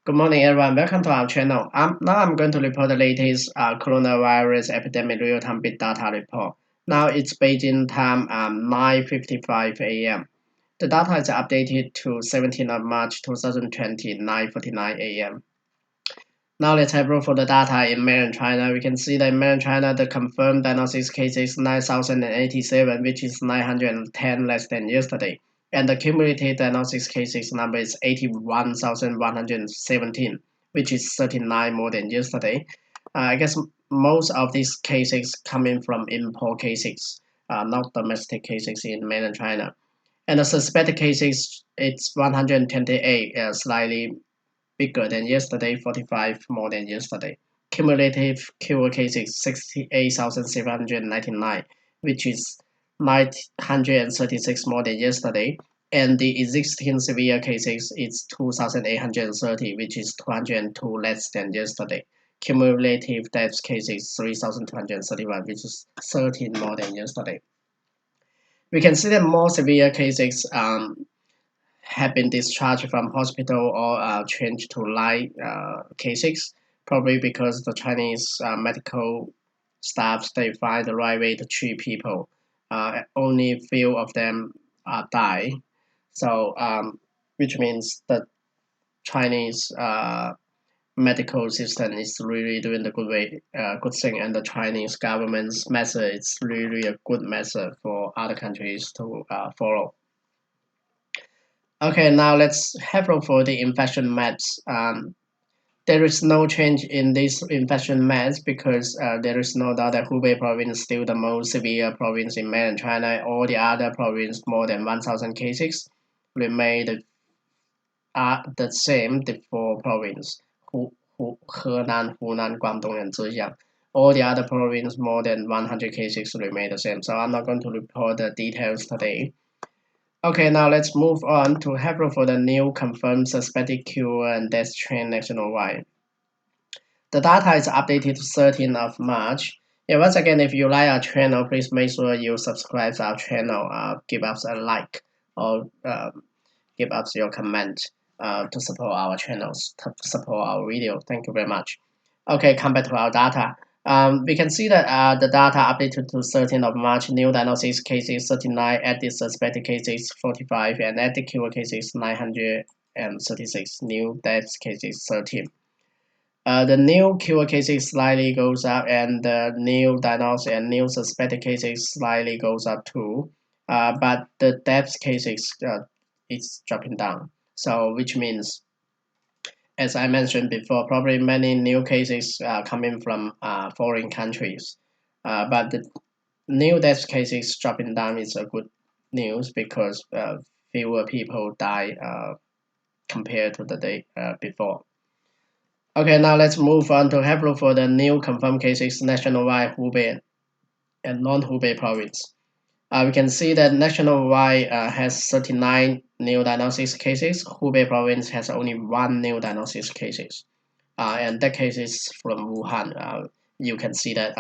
Good morning, everyone. Welcome to our channel. Now I'm going to report the latest coronavirus epidemic real-time big data report. Now it's Beijing time 9:55 a.m. The data is updated to 17th of March 2020, 9:49 a.m. Now let's have a look for the data in mainland China. We can see that in mainland China, the confirmed diagnosis cases 9,087, which is 910 less than yesterday. And the cumulative diagnosis cases number is 81,117, which is 39 more than yesterday. I guess most of these cases coming from import cases, not domestic cases in mainland China. And the suspected cases, it's 128, slightly bigger than yesterday, 45 more than yesterday. Cumulative cure cases 68,799, which is 936 more than yesterday. And the existing severe cases is 2,830, which is 202 less than yesterday. Cumulative death cases 3,231, which is 13 more than yesterday. We can see that more severe cases have been discharged from hospital or changed to light cases, probably because the Chinese medical staffs they find the right way to treat people. Only few of them die, so which means the Chinese medical system is really doing the good thing, and the Chinese government's method is really a good method for other countries to follow. Okay, now let's have a look for the infection maps. There is no change in this infection maps because there is no doubt that Hubei province is still the most severe province in mainland China. All the other provinces, more than 1,000 cases, remain the same, the four provinces, Henan, Hunan, Guangdong, and Zhejiang. All the other provinces, more than 100 cases, remain the same. So I'm not going to report the details today. Okay, now let's move on to have a look for the new confirmed suspected cure and death trend nationwide. The data is updated to 13th of March. Yeah, once again, if you like our channel, please make sure you subscribe to our channel, give us a like, or give us your comment to support our channels, to support our video. Thank you very much. Okay, come back to our data. We can see that the data updated to 13th of March, new diagnosis cases 39, active suspected cases 45, and active cure cases 936, new death cases 13. The new cure cases slightly goes up, and the new diagnosis and new suspected cases slightly goes up too. But the death cases is dropping down. So which means, as I mentioned before, probably many new cases coming from foreign countries. But the new death cases dropping down is a good news because fewer people die compared to the day before. Okay, now let's move on to have a look for the new confirmed cases nationwide, Hubei and non-Hubei province. We can see that nationwide has 39 new diagnosis cases. Hubei province has only one new diagnosis cases, and that case is from Wuhan. You can see that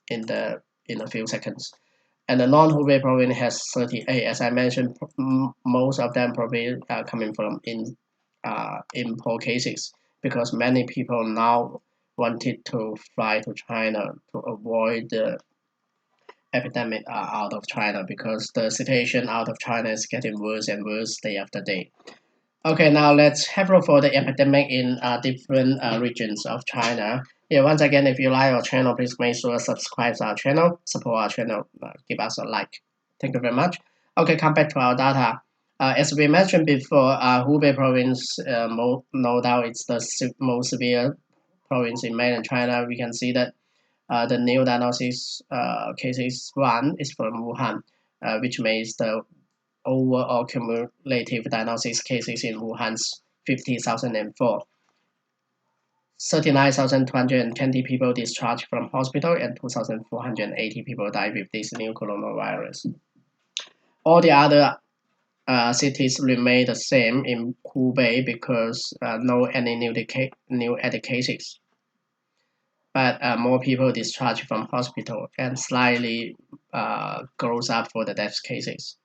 in a few seconds. And the non-Hubei province has 38. As I mentioned, most of them probably coming from import cases because many people now wanted to fly to China to avoid the epidemic out of China because the situation out of China is getting worse and worse day after day. Okay, now let's have a look for the epidemic in different regions of China. Yeah, once again, if you like our channel, please make sure to subscribe to our channel, support our channel, give us a like. Thank you very much. Okay, come back to our data. As we mentioned before, Hubei province, no doubt it's the most severe province in mainland China. We can see that the new diagnosis cases one is from Wuhan, which makes the overall cumulative diagnosis cases in Wuhan's 50,004. 39,220 people discharged from hospital and 2,480 people died with this new coronavirus. All the other cities remain the same in Hubei because no any new added cases. But more people discharged from hospital and slightly goes up for the death cases.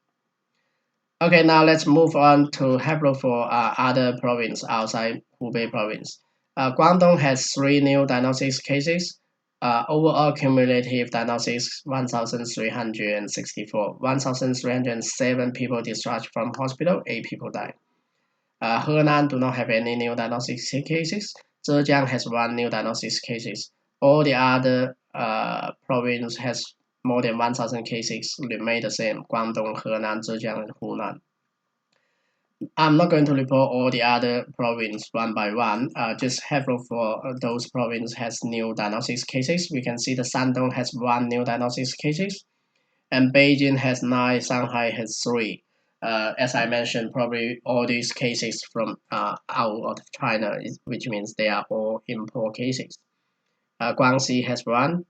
Okay, now let's move on to have a look for other province outside Hubei province. Guangdong has 3 new diagnosis cases. Overall cumulative diagnosis 1,364. 1,307 people discharged from hospital, 8 people died. Henan do not have any new diagnosis cases. Zhejiang has 1 new diagnosis cases. All the other province has more than 1,000 cases remain the same. Guangdong, Henan, Zhejiang, and Hunan. I'm not going to report all the other province one by one. Just have a look for those province has new diagnosis cases. We can see the Shandong has 1 new diagnosis cases, and Beijing has 9. Shanghai has 3. As I mentioned, probably all these cases from out of China, which means they are all import cases. Guangxi has 1.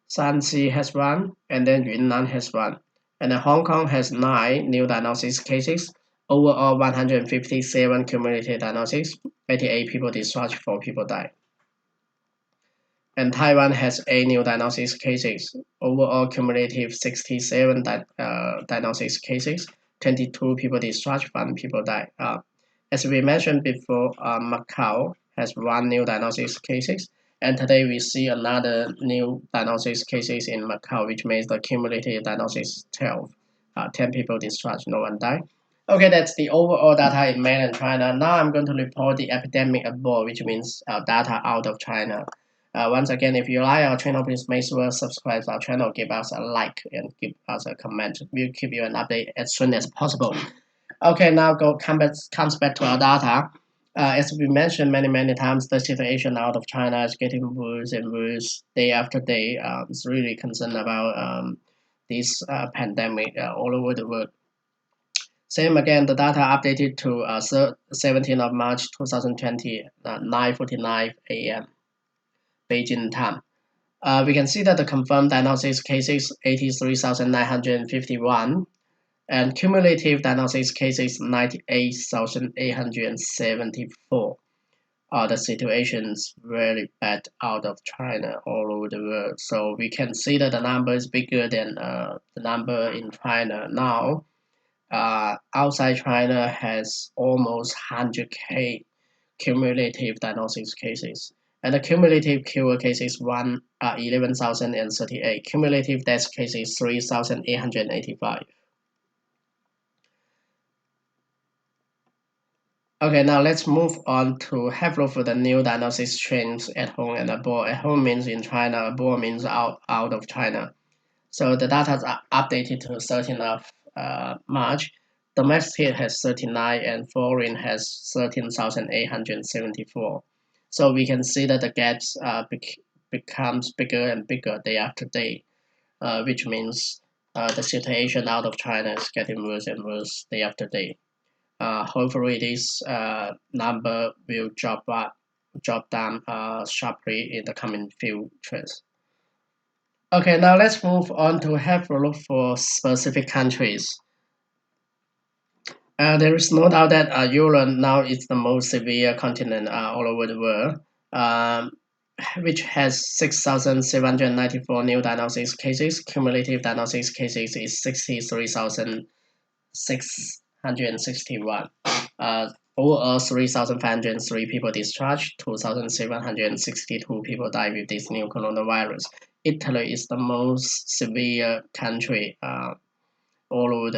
Shanxi has 1, and then Yunnan has 1. And then Hong Kong has 9 new diagnosis cases. Overall 157 cumulative diagnoses, 88 people discharged, 4 people died. And Taiwan has 8 new diagnosis cases. Overall cumulative 67 diagnosis cases, 22 people discharged, 1 people died. As we mentioned before, Macau has 1 new diagnosis cases. And today we see another new diagnosis cases in Macau, which makes the cumulative diagnosis 12. 10 people discharged, no one died. Okay, that's the overall data in mainland China. Now I'm going to report the epidemic abroad, which means data out of China. Once again, if you like our channel, please make sure to subscribe to our channel, give us a like, and give us a comment. We'll keep you an update as soon as possible. Okay, now comes back to our data. As we mentioned many times, the situation out of China is getting worse and worse day after day. It's really concerned about this pandemic all over the world. Same again, the data updated to 17th of March 2020, 9:49 a.m. Beijing time. We can see that the confirmed diagnosis cases 83,951 and cumulative diagnosis cases 98,874. The situation's very bad out of China all over the world. So we can see that the number is bigger than the number in China now. Outside China has almost 100K cumulative diagnosis cases. And the cumulative cure cases 11,038. Cumulative death cases 3,885. Okay, now let's move on to have a look for the new diagnosis trends at home and abroad. At home means in China, abroad means out of China. So the data are updated to 13th of March. Domestic has 39 and foreign has 13,874. So we can see that the gaps becomes bigger and bigger day after day, which means the situation out of China is getting worse and worse day after day. Hopefully this number will drop down sharply in the coming futures. Okay, now let's move on to have a look for specific countries. There is no doubt that Europe now is the most severe continent all over the world, which has 6,794 new diagnosis cases. Cumulative diagnosis cases is 63,661. Overall, 3,503 people discharged, 2,762 people died with this new coronavirus. Italy is the most severe country all over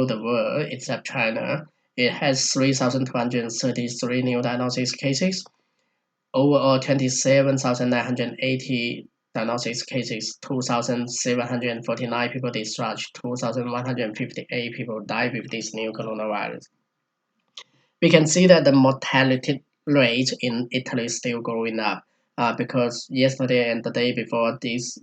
the world except China. It has 3,233 new diagnosis cases. Overall, 27,980 diagnosis cases, 2,749 people discharged, 2,158 people died with this new coronavirus. We can see that the mortality rate in Italy is still going up because yesterday and the day before this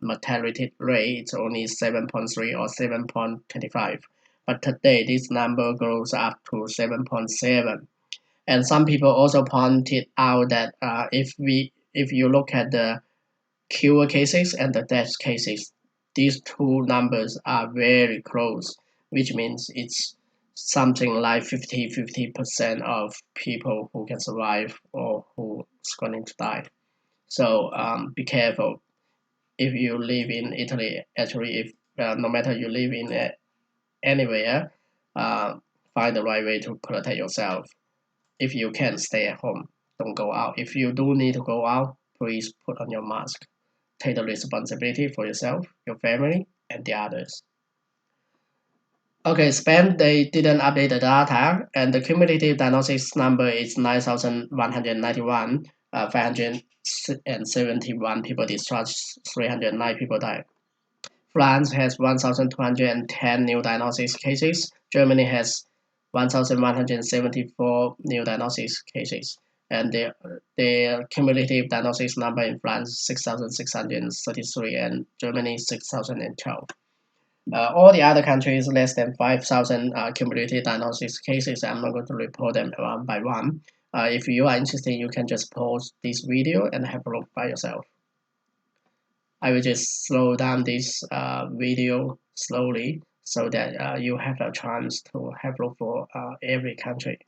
mortality rate is only 7.3 or 7.25. But today this number goes up to 7.7. And some people also pointed out that if you look at the cure cases and the death cases, these two numbers are very close, which means it's something like 50% of people who can survive or who's going to die. So be careful. if you live in Italy, actually, if no matter you live in anywhere, find the right way to protect yourself. If you can, stay at home. Don't go out. If you do need to go out, please put on your mask. Take the responsibility for yourself, your family, and the others. Okay, Spain, they didn't update the data, and the cumulative diagnosis number is 9,191, 571 people discharged, 309 people died. France has 1,210 new diagnosis cases. Germany has 1,174 new diagnosis cases. And the cumulative diagnosis number in France 6,633 and Germany 6,012. All the other countries less than 5,000 cumulative diagnosis cases. I'm not going to report them one by one. If you are interested, you can just pause this video and have a look by yourself. I will just slow down this video slowly so that you have a chance to have a look for every country.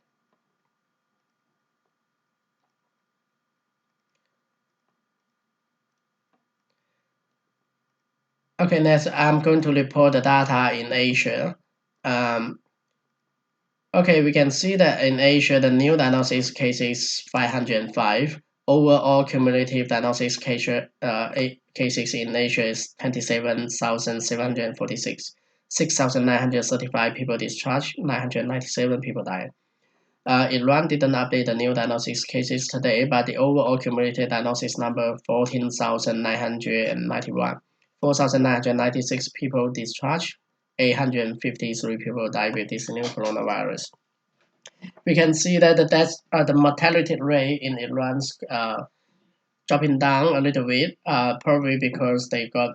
Okay, next I'm going to report the data in Asia. Okay, we can see that in Asia, the new diagnosis case is 505. Overall cumulative diagnosis cases in Asia is 27,746. 6,935 people discharged, 997 people died. Iran didn't update the new diagnosis cases today, but the overall cumulative diagnosis number 14,991. 4,996 people discharged, 853 people died with this new coronavirus. We can see that the mortality rate in Iran's dropping down a little bit, probably because they got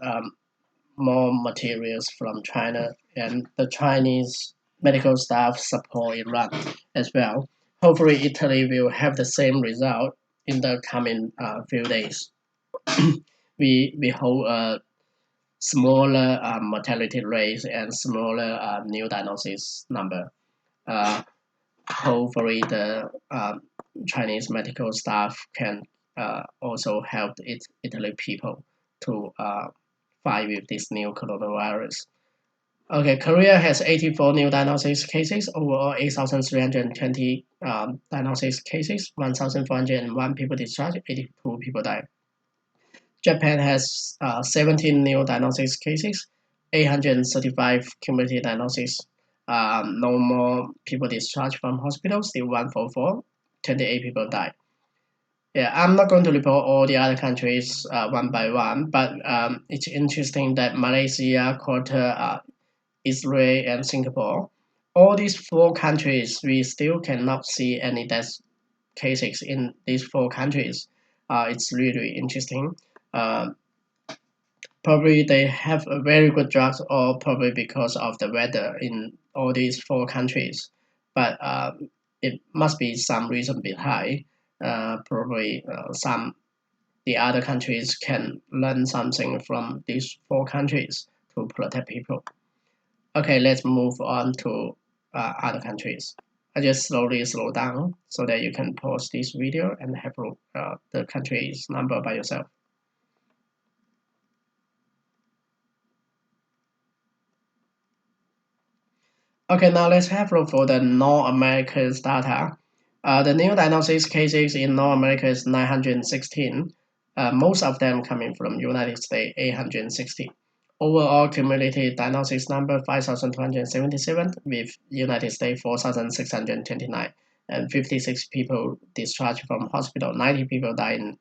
more materials from China, and the Chinese medical staff support Iran as well. Hopefully, Italy will have the same result in the coming few days. we hold a smaller mortality rate and smaller new diagnosis number. Hopefully, the Chinese medical staff can also help Italy people to fight with this new coronavirus. Okay, Korea has 84 new diagnosis cases, overall 8,320 diagnosis cases, 1,401 people discharged, 82 people died. Japan has 17 new diagnosis cases, 835 cumulative diagnosis, no more people discharged from hospitals, still 144, 28 people died. Yeah, I'm not going to report all the other countries one by one, but it's interesting that Malaysia, Qatar, Israel, and Singapore, all these four countries, we still cannot see any death cases in these four countries. It's really interesting. Probably they have a very good drugs, or probably because of the weather in all these four countries. But it must be some reason behind. Probably some the other countries can learn something from these four countries to protect people. Okay, let's move on to other countries. I just slowly slow down so that you can pause this video and have the country's number by yourself. Okay, now let's have a look for the North America's data. The new diagnosis cases in North America is 916. Most of them coming from United States, 860. Overall cumulative diagnosis number 5,277, with United States 4,629, and 56 people discharged from hospital. 90 people died in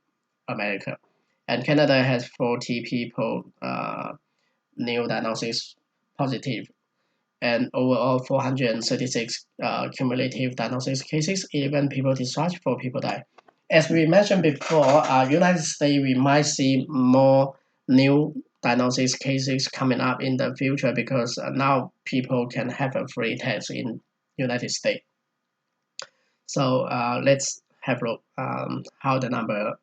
America, and Canada has 40 people new diagnosis positive, and overall 436 cumulative diagnosis cases. 11 people discharged, 4 people died. As we mentioned before, United States, we might see more new diagnosis cases coming up in the future because now people can have a free test in United States. So let's have a look how the number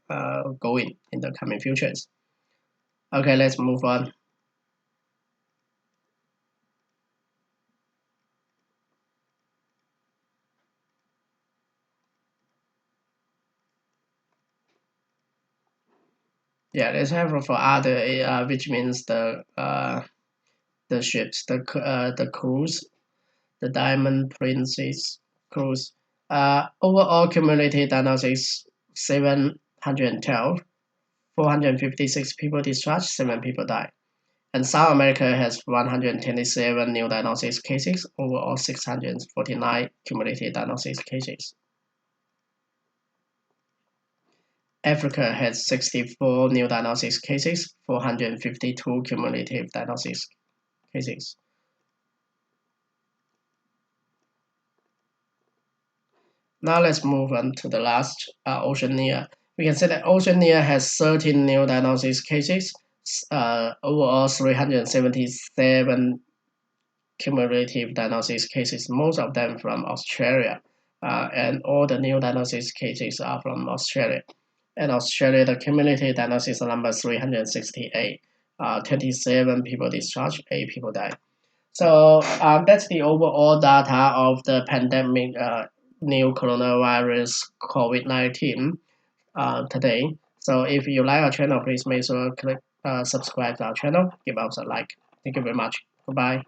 going in the coming futures. Okay, let's move on. Yeah, let's have for other, which means the ships, the cruise, the Diamond Princess cruise. Overall cumulative diagnosis 712, 456 people discharged, 7 people died. And South America has 127 new diagnosis cases, overall 649 cumulative diagnosis cases. Africa has 64 new diagnosis cases, 452 cumulative diagnosis cases. Now let's move on to the last, Oceania. We can say that Oceania has 13 new diagnosis cases, overall 377 cumulative diagnosis cases, most of them from Australia. And all the new diagnosis cases are from Australia. And Australia, the cumulative diagnosis number is 368. 27 people discharged, 8 people died. So that's the overall data of the pandemic, new coronavirus COVID-19 today. So if you like our channel, please make sure click subscribe to our channel, give us a like. Thank you very much. Goodbye.